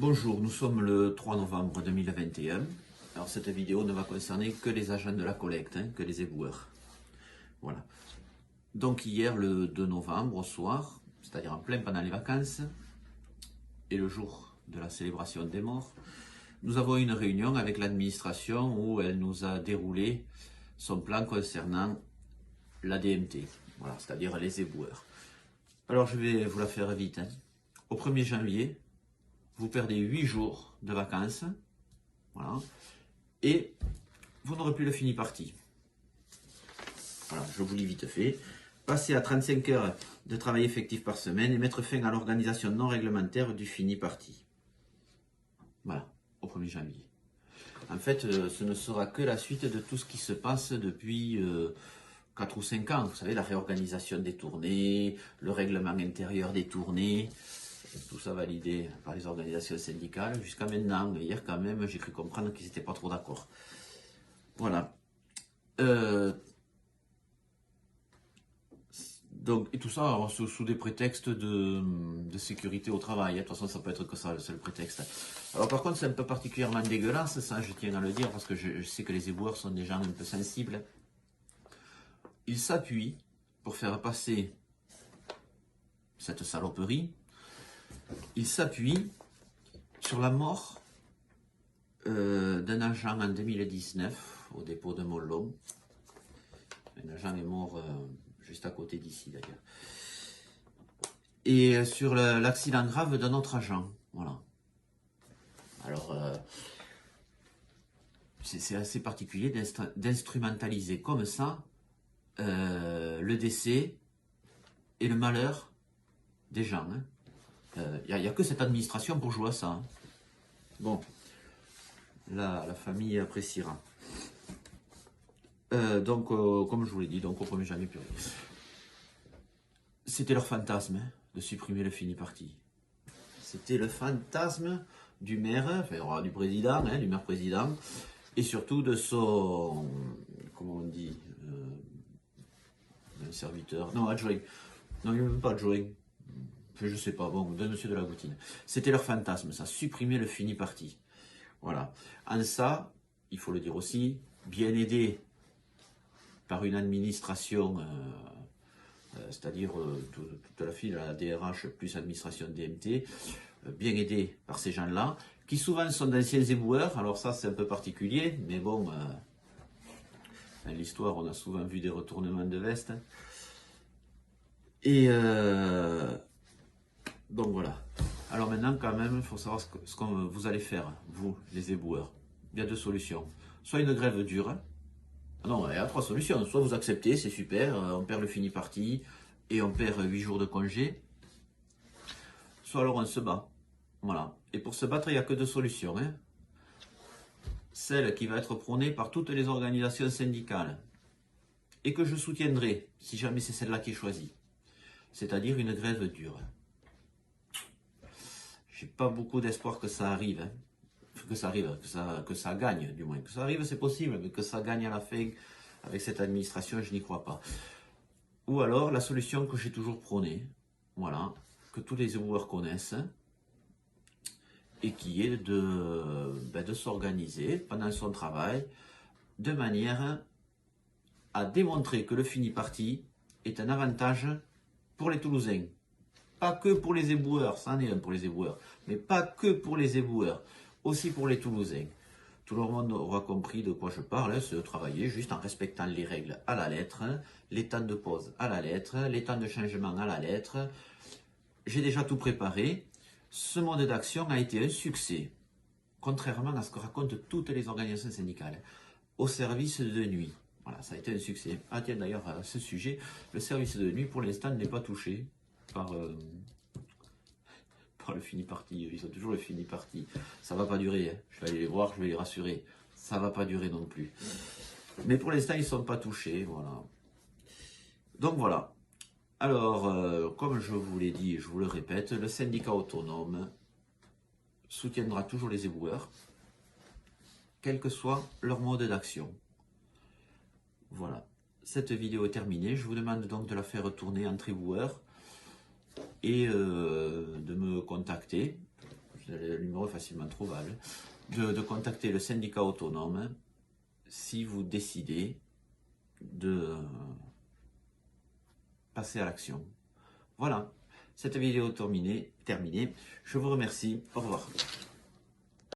Bonjour, nous sommes le 3 novembre 2021. Alors cette vidéo ne va concerner que les agents de la collecte, que les éboueurs. Voilà. Donc hier, le 2 novembre au soir, c'est-à-dire en plein pendant les vacances, et le jour de la célébration des morts, nous avons eu une réunion avec l'administration où elle nous a déroulé son plan concernant la DMT, voilà, c'est-à-dire les éboueurs. Alors je vais vous la faire vite. Au 1er janvier, vous perdez 8 jours de vacances, voilà, et vous n'aurez plus le fini parti. Voilà, je vous lis vite fait. Passer à 35 heures de travail effectif par semaine et mettre fin à l'organisation non réglementaire du fini parti. Voilà, au 1er janvier. En fait, ce ne sera que la suite de tout ce qui se passe depuis 4 ou 5 ans. Vous savez, la réorganisation des tournées, le règlement intérieur des tournées, tout ça validé par les organisations syndicales jusqu'à maintenant. Hier, quand même, j'ai cru comprendre qu'ils n'étaient pas trop d'accord. Voilà. Donc, et tout ça sous des prétextes de sécurité au travail. De toute façon, ça peut être que ça, le seul prétexte. Alors, par contre, c'est un peu particulièrement dégueulasse, ça, je tiens à le dire, parce que je sais que les éboueurs sont des gens un peu sensibles. Ils s'appuient pour faire passer cette saloperie. Ils s'appuient sur la mort d'un agent en 2019 au dépôt de Mollon. Un agent est mort juste à côté d'ici d'ailleurs. Et sur l'accident grave d'un autre agent. Voilà. Alors, c'est assez particulier d'instrumentaliser comme ça le décès et le malheur des gens. Il n'y a que cette administration pour jouer à ça. Hein. Bon, là, la famille appréciera. Donc, comme je vous l'ai dit, donc au 1er janvier, c'était leur fantasme de supprimer le fini parti. C'était le fantasme du maire, enfin du président, du maire-président, et surtout de son, comment on dit, un serviteur, non, adjoint, non, il n'est même pas adjoint, je sais pas, bon, de monsieur de la Goutine. C'était leur fantasme, ça, supprimer le fini parti. Voilà. En ça, il faut le dire aussi, bien aidé par une administration, c'est-à-dire toute la file, la DRH plus administration DMT, bien aidé par ces gens-là, qui souvent sont d'anciens éboueurs, alors ça c'est un peu particulier, mais bon, dans l'histoire on a souvent vu des retournements de veste. Et donc voilà. Alors maintenant quand même, il faut savoir ce que vous allez faire, vous, les éboueurs. Il y a deux solutions. Soit une grève dure. Non, il y a trois solutions. Soit vous acceptez, c'est super, on perd le fini parti et on perd 8 jours de congé. Soit alors on se bat. Voilà. Et pour se battre, il n'y a que deux solutions. Hein. Celle qui va être prônée par toutes les organisations syndicales et que je soutiendrai si jamais c'est celle-là qui est choisie. C'est-à-dire une grève dure. J'ai pas beaucoup d'espoir que ça arrive. Hein. Que ça arrive, que ça gagne du moins. Que ça arrive, c'est possible, mais que ça gagne à la fin avec cette administration, je n'y crois pas. Ou alors la solution que j'ai toujours prônée, voilà, que tous les éboueurs connaissent, et qui est de s'organiser pendant son travail de manière à démontrer que le fini parti est un avantage pour les Toulousains. Pas que pour les éboueurs, ça en est un pour les éboueurs, mais pas que pour les éboueurs, aussi pour les Toulousains. Tout le monde aura compris de quoi je parle, hein, c'est de travailler juste en respectant les règles à la lettre, les temps de pause à la lettre, les temps de changement à la lettre. J'ai déjà tout préparé. Ce mode d'action a été un succès, contrairement à ce que racontent toutes les organisations syndicales, au service de nuit. Voilà, ça a été un succès. Ah tiens, d'ailleurs, à ce sujet, le service de nuit, pour l'instant, n'est pas touché par le fini parti. Ils ont toujours le fini parti. Ça va pas durer. Hein. Je vais aller les voir, je vais les rassurer. Ça va pas durer non plus. Mais pour l'instant, ils sont pas touchés. Voilà. Donc voilà. Alors, comme je vous l'ai dit, je vous le répète, le syndicat autonome soutiendra toujours les éboueurs, quel que soit leur mode d'action. Voilà. Cette vidéo est terminée. Je vous demande donc de la faire tourner entre éboueurs et de me contacter. le numéro est facilement trouvable, de contacter le syndicat autonome si vous décidez de passer à l'action. Voilà, cette vidéo est terminée. Je vous remercie. Au revoir.